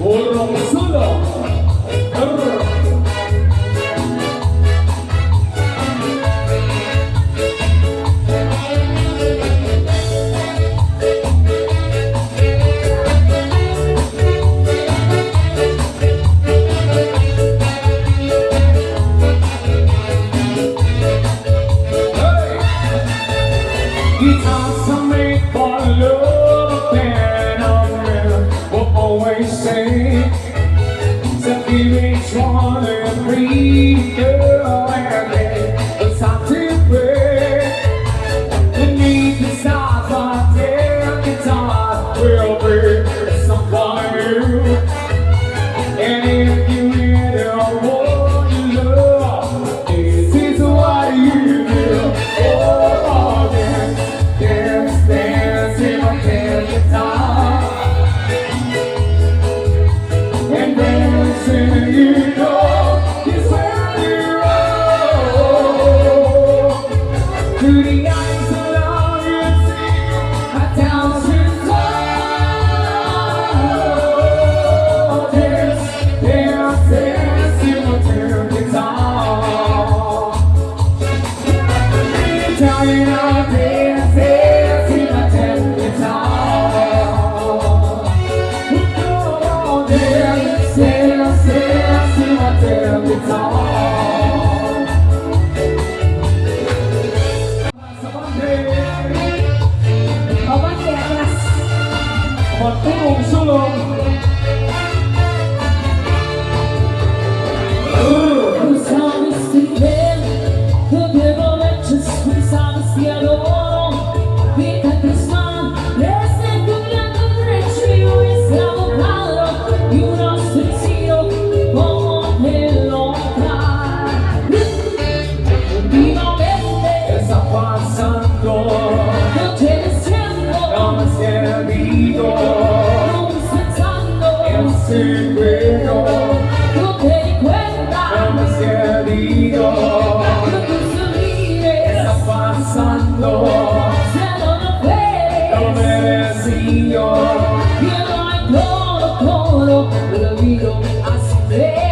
burung sulung. You talk to me for love and will always say to give each one a free girl and it's time to break. We need to stop our damn guitar. We'll be someone new. And if you really want your love, this is what you do. Oh, dance, dance in my damn guitar. And dancing, you know, is where you roll. To the eyes of all you see, a thousand souls. Dance, dance, dance in my damn guitar. Italian out dance, dance in my damn guitar. Dance, dance, dance in my damn guitar. Burung sulung. Usami stile, dovevo leggersi, scusami stia loro. Vita Krishna, resta in dugliando trecci, io siamo caro, io non spezio, come lontano. Vivamente, Sta passando, non ce ne siamo, non si è visto, non scherzando, non si vedo, non te di cuenta, non si è visto. non posso dire, Sta passando, se non lo vedi. non me ne sia. Io non è coro, lo vivo a sapere.